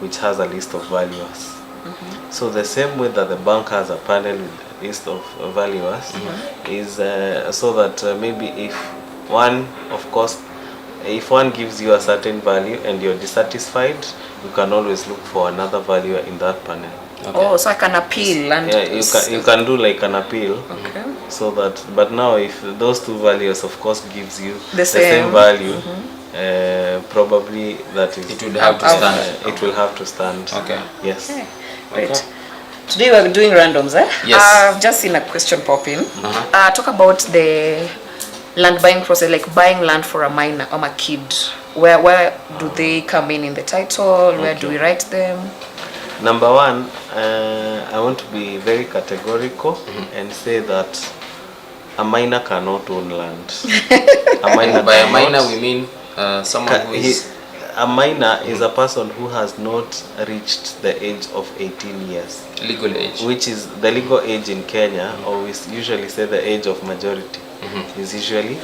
which has a list of valuers. So the same way that the bank has a panel with a list of valuers is so that maybe if one, of course, if one gives you a certain value and you're dissatisfied, you can always look for another valuer in that panel. Oh, so I can appeal and Yeah, you can do like an appeal. Okay. So that, but now if those two values of course gives you The same. value, probably that is It would have to stand. it will have to stand. Okay. Yes. Okay, great. Today we're doing randoms, eh? Yes. I've just seen a question pop in. Talk about the land buying process, like buying land for a minor or a kid. Where do they come in the title? Where do we write them? Number one, I want to be very categorical and say that a minor cannot own land. A minor By a cannot. minor we mean someone who is A minor is a person who has not reached the age of 18 years, legal age. which is the legal age in Kenya, or we usually say the age of majority, is usually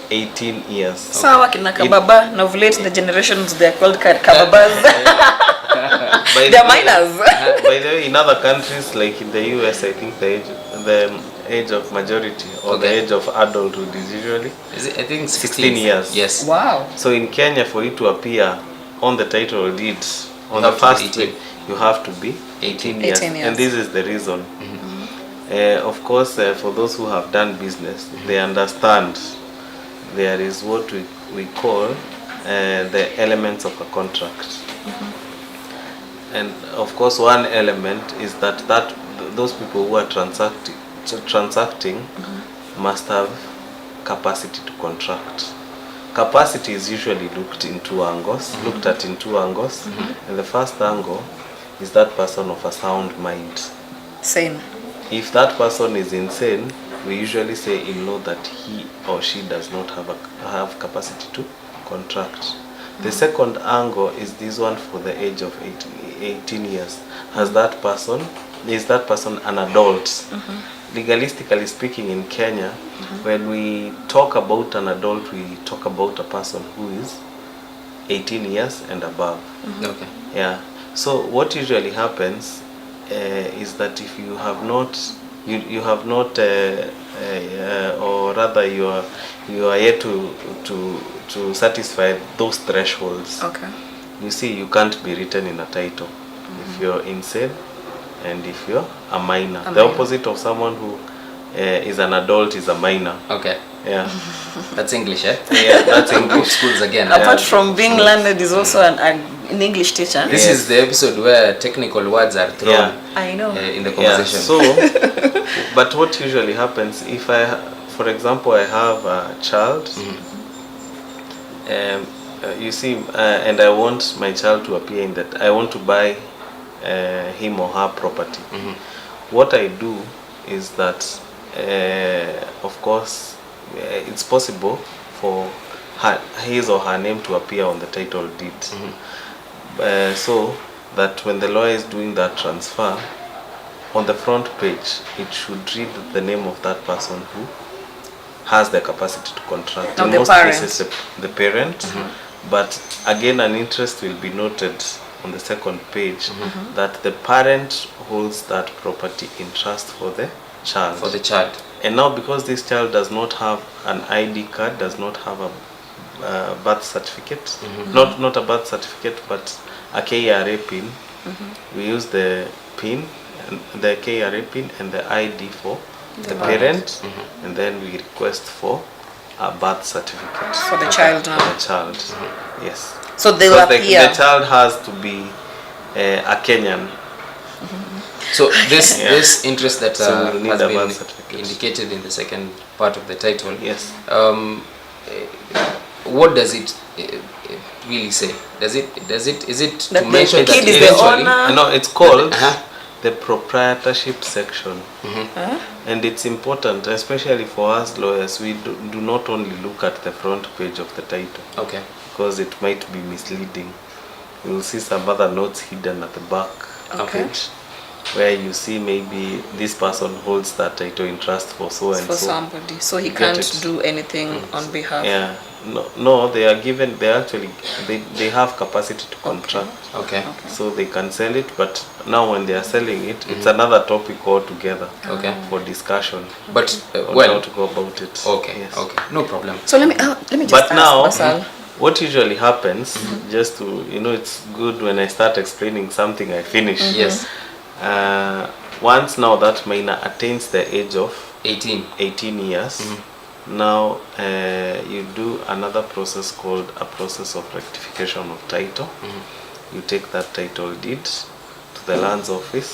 18 years. Sawa kina kababa, novulate the generations, they are called kababas. By They're the way- minors. By the way, in other countries like in the US, I think the age of majority or the Okay. age of adulthood is usually Is it, I think 16 years. Yes. Wow. So in Kenya, for it to appear on the title deed on You the have to be first 18. page, you have to be 18 years. 18 years. And this is the reason. Of course, for those who have done business, they understand there is what we call the elements of a contract. And of course, one element is that those people who are transacting must have capacity to contract. Capacity is usually looked at in two angles. And the first angle is that person of a sound mind. Same. If that person is insane, we usually say in law that he or she does not have capacity to contract. The second angle is this one for the age of 18 years. Is that person an adult? Legalistically speaking in Kenya, when we talk about an adult, we talk about a person who is 18 years and above. Okay. Yeah. So what usually happens is that if you have not, or rather you are yet to satisfy those thresholds. Okay. You see, you can't be written in a title if you're insane and if you're a minor. The opposite of someone who is an adult is a minor. Okay. Yeah. That's English, eh? Yeah, that's From English. schools again. Apart from being learned, is also an English teacher. This is the episode where technical words are thrown Yeah. I know. in the Yeah. conversation. So, but what usually happens if for example, I have a child, you see, and I want my child to appear in that. I want to buy him or her property. What I do is that, of course, it's possible for his or her name to appear on the title deed. So that when the lawyer is doing that transfer, on the front page, it should read the name of that person who has the capacity to contract. Now In the most parent. cases, the parent. But again, an interest will be noted on the second page that the parent holds that property in trust for the child. For the child. And now, because this child does not have an ID card, does not have a birth certificate, not a birth certificate, but a KRA PIN, we use the PIN, the KRA PIN and the ID for the parent, and then we request for a birth certificate For the child now. For the child, yes. So they will Because appear. the child has to be a Kenyan. So this interest that So we'll need has a been birth certificate. indicated in the second part of the title. Yes. What does it really say? Is it That to the mention that kid is the eventually? owner? No, it's called Uh-huh. the proprietorship section. And it's important, especially for us lawyers, we do not only look at the front page of the title, Okay. because it might be misleading. You will see some other notes hidden at the back Okay. page, where you see maybe this person holds that title in trust for so and For so. somebody. So he Get can't it. do anything on behalf. Yeah, no, they are given. They have capacity to contract. Okay. So they can sell it, but now when they are selling it, it's another topic altogether Okay. for discussion But on how well. to go about it. Okay. Yes. Okay. No problem. So let me just But ask now, Basal. what usually happens, just to, it's good when I start explaining something I finish. Yes. Once now that minor attains the age of 18 years. Now you do another process called a process of rectification of title. You take that title deed to the lands office.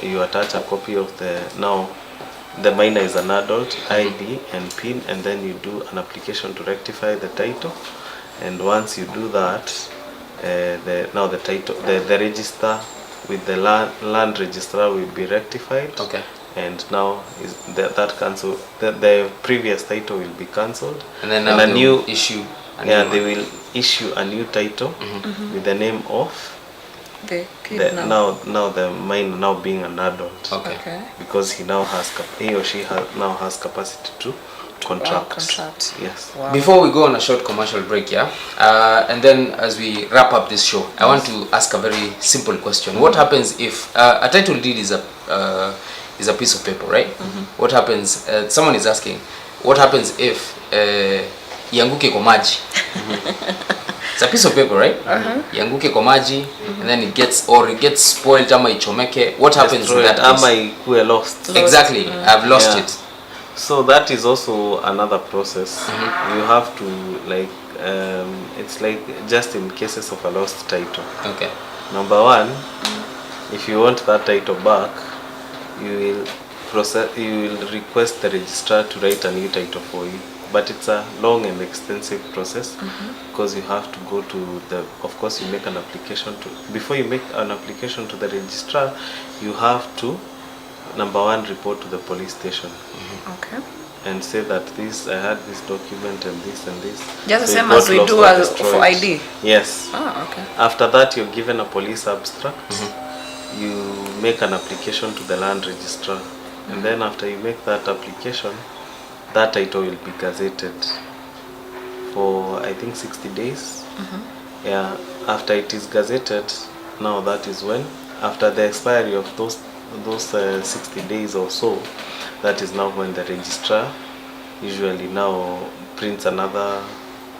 You attach a copy of now the minor is an adult, ID and PIN, and then you do an application to rectify the title. And once you do that, the title, the register with the land registrar will be rectified. Okay. And now that cancel the previous title will be cancelled. And then now a new issue. They will issue a new title with the name of The kid now the minor now being an adult. Okay. Because he or she now has capacity to contract. Yes. Wow. Before we go on a short commercial break, and then as we wrap up this show, I want to ask a very simple question. What happens if a title deed is a piece of paper, right? What happens? Someone is asking, what happens if yanguke kwa maji? It's a piece of paper, right? Yanguke kwa maji, and then it gets spoiled ama ichomeke. What happens in that case? Ama ikuwe lost. Exactly. I've lost it. So that is also another process. You have to it's like just in cases of a lost title. Okay. Number one, if you want that title back, you will request the registrar to write a new title for you. But it's a long and extensive process because you have to go to of course you make an application before you make an application to the registrar, you have to, number one, report to the police station. Okay. And say that I had this document and this. Just the So same it as got we lost do or as destroyed. for ID. Yes. Okay. After that, you're given a police abstract. You make an application to the land registrar. And then after you make that application, that title will be gazetted for I think 60 days. Yeah. After it is gazetted, now that is when, after the expiry of those 60 days or so, that is now when the registrar usually now prints another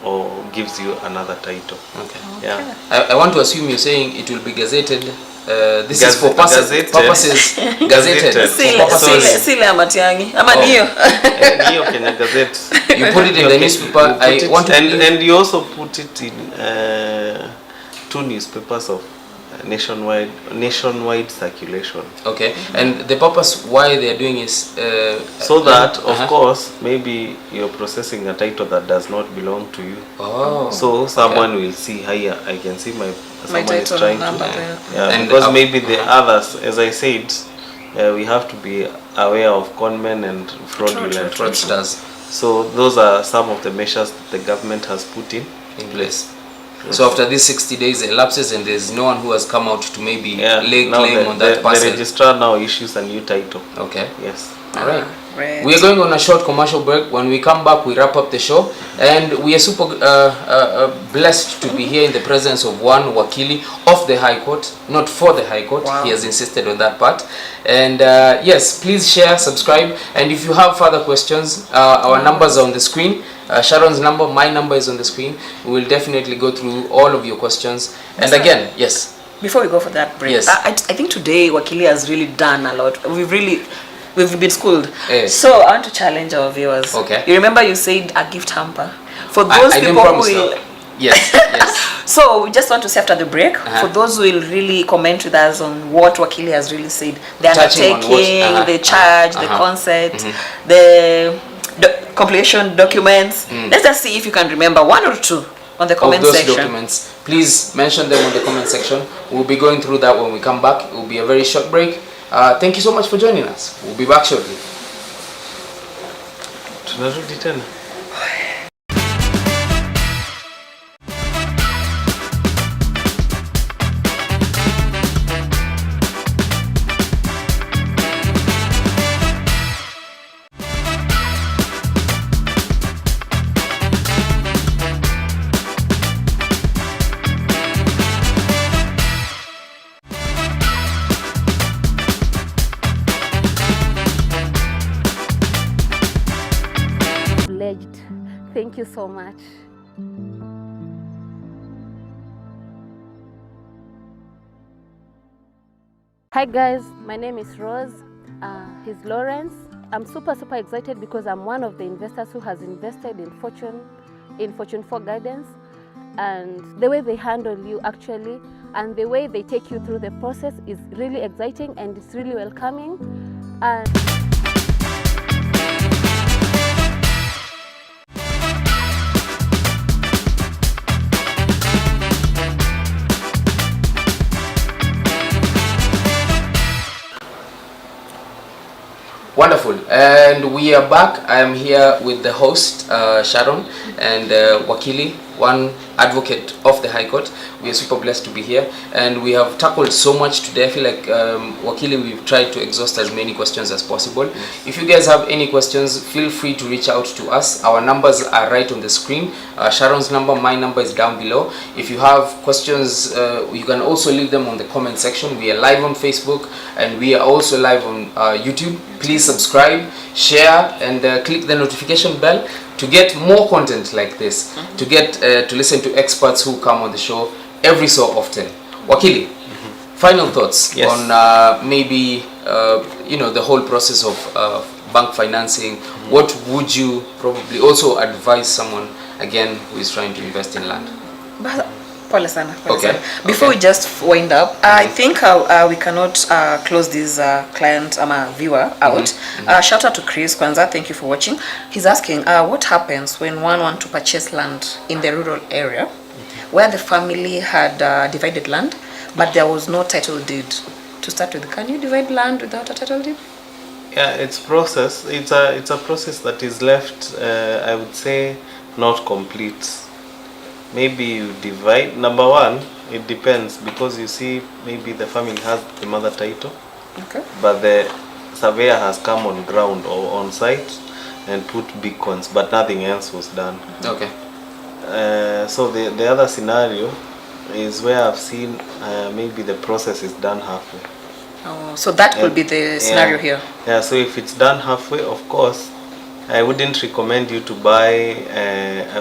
or gives you another title. Okay. Yeah. I want to assume you're saying it will be gazetted. This is for Gazetted. purposes gazetted. Gazetted. For purposes. Sile ya Matiang'i ama Oh. niyo. Niyo Kenya Gazette. You put it in the newspaper. I want to and you also put it in 2 newspapers of nationwide circulation. Okay. And the purpose why they are doing is So that of course maybe you're processing a title that does not belong to you. Oh. So someone will see here. I can see someone is title trying number to. there. Yeah, And because maybe the others, as I said, we have to be aware of conmen and fraudulent. fraudsters So those are some of the measures that the government has put in place. So after these 60 days elapses and there's no one who has come out to maybe lay now claim on that the parcel. registrar now issues a new title. Okay. Yes. All right. Right. We are going on a short commercial break. When we come back, we wrap up the show, and we are super blessed to be here in the presence of one wakili of the High Court, not for the High Court. Wow. He has insisted on that part. And yes, please share, subscribe, and if you have further questions, our numbers are on the screen. Sharon's number, my number is on the screen. We will definitely go through all of your questions. And again, yes. Before we go for that break, Yes. I think today Wakili has really done a lot. We've been schooled. Yes. So I want to challenge our viewers. Okay. You remember you said a gift hamper for those I didn't people who promise will. that. Yes, yes. So we just want to say after the break, Uh-huh. for those who will really comment with us on what Wakili has really said, the Touching on what- undertaking, the charge, the uh-huh. concept, the compilation documents. Let's just see if you can remember one or two on the comment of those section. documents. Please mention them on the comment section. We'll be going through that when we come back. It will be a very short break. Thank you so much for joining us. We'll be back shortly. Tunarudi tena. Pledged. Thank you so much. Hi guys, my name is Rose. He's Lawrence. I'm super excited because I'm one of the investors who has invested in Fortune 4 Gardens, and the way they handle you actually and the way they take you through the process is really exciting and it's really welcoming. And Wonderful, and we are back. I am here with the host, Sharon, and Wakili, one advocate of the High Court. We are super blessed to be here, and we have tackled so much today. I feel like, Wakili, we've tried to exhaust as many questions as possible. If you guys have any questions, feel free to reach out to us. Our numbers are right on the screen. Sharon's number, my number is down below. If you have questions, you can also leave them on the comment section. We are live on Facebook, and we are also live on YouTube. Please subscribe, share, and click the notification bell to get more content like this, to get to listen to experts who come on the show every so often. Wakili, final thoughts on maybe the whole process of bank financing. What would you probably also advise someone again who is trying to invest in land? Pole sana. Before we just wind up, I think we cannot close this client viewer out. Shout out to Chris Kwanza, thank you for watching. He's asking what happens when one wants to purchase land in the rural area where the family had divided land but there was no title deed. To start with, can you divide land without a title deed? Yeah, it's process. It's a process that is left, I would say, not complete. Maybe you divide. Number one, it depends, because you see, maybe the family has the mother title, but the surveyor has come on ground or on site and put beacons, but nothing else was done. Okay. So the other scenario is where I've seen maybe the process is done halfway. Oh, so that could be the scenario here. Yeah, so if it's done halfway, of course, I wouldn't recommend you to buy,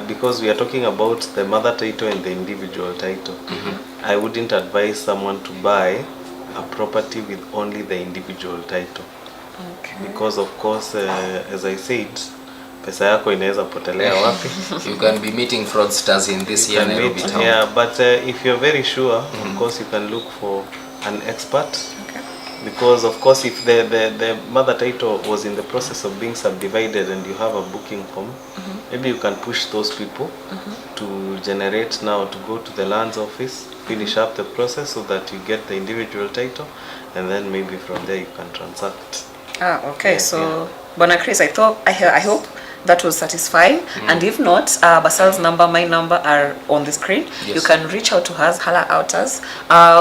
because we are talking about the mother title and the individual title. I wouldn't advise someone to buy a property with only the individual title. Because of course, as I said, pesa yako inaweza potelea wapi. You can be meeting fraudsters in this year Nairobi town. Yeah, but if you're very sure, of course you can look for an expert. Because of course, if the mother title was in the process of being subdivided and you have a booking form, maybe you can push those people to generate now, to go to the lands office, finish up the process so that you get the individual title, and then maybe from there you can transact. So Bwana Chris, I hope that will satisfy. And if not, Basal's number, my number are on the screen. You can reach out to us, holla out us.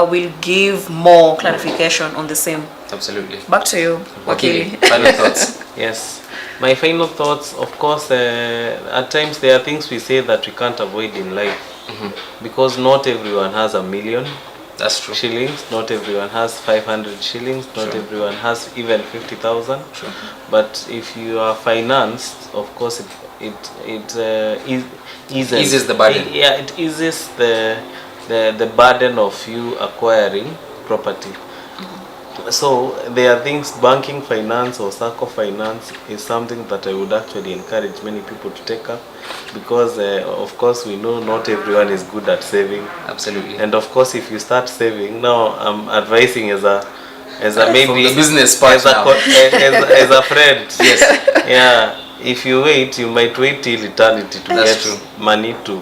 We'll give more clarification on the same. Absolutely. Back to you, Wakili. Final thoughts. Yes. My final thoughts, of course, at times there are things we say that we can't avoid in life. Because not everyone has $1 million. That's true. Shillings. Not everyone has 500 shillings. Not everyone has even 50,000. But if you are financed, of course, it eases the burden. It eases the burden of you acquiring property. So there are things, banking finance or circle finance is something that I would actually encourage many people to take up, because of course we know not everyone is good at saving. Absolutely. And of course, if you start saving now, I'm advising as a maybe from the business part as a friend. Yes. Yeah. If you wait, you might wait till eternity to That's get true. money to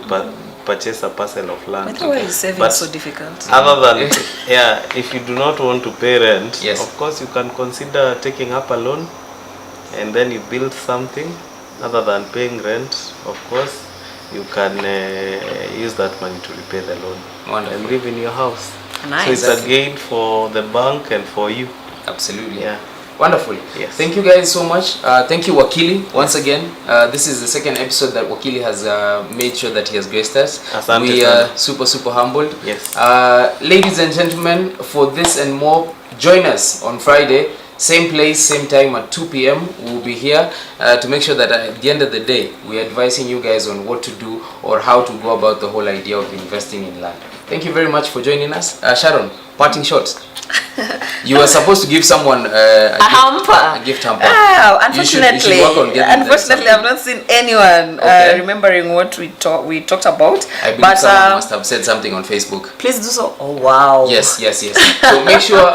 purchase a parcel of land. Why is saving so difficult? Other than if you do not want to pay rent, Yes. of course you can consider taking up a loan, and then you build something. Other than paying rent, of course, you can use that money to repay the loan. Wonderful. And live in your house. Nice. So it's a gain for the bank and for you. Absolutely. Yeah. Wonderful. Yes. Thank you guys so much. Thank you, Wakili, once again. This is the second episode that Wakili has made sure that he has graced us. Asante We are sana. super humbled. Yes. Ladies and gentlemen, for this and more, join us on Friday, same place, same time at 2 p.m. We'll be here to make sure that at the end of the day, we're advising you guys on what to do or how to go about the whole idea of investing in land. Thank you very much for joining us. Sharon, parting shots. You were supposed to give someone a hamper. A gift hamper. Unfortunately, you should work on getting unfortunately, I've not seen anyone Okay. remembering what we talked about. I believe but someone must have said something on Facebook. please do so. Oh wow. Yes. So make sure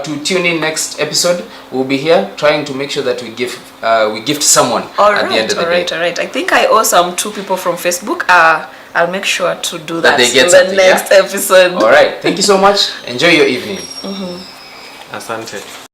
to tune in next episode. We'll be here trying to make sure that we gift someone at the end of the day. All right. I think I owe some 2 people from Facebook. I'll make sure to do that, they get in something, the next episode. All right. Thank you so much. Enjoy your evening. Asante.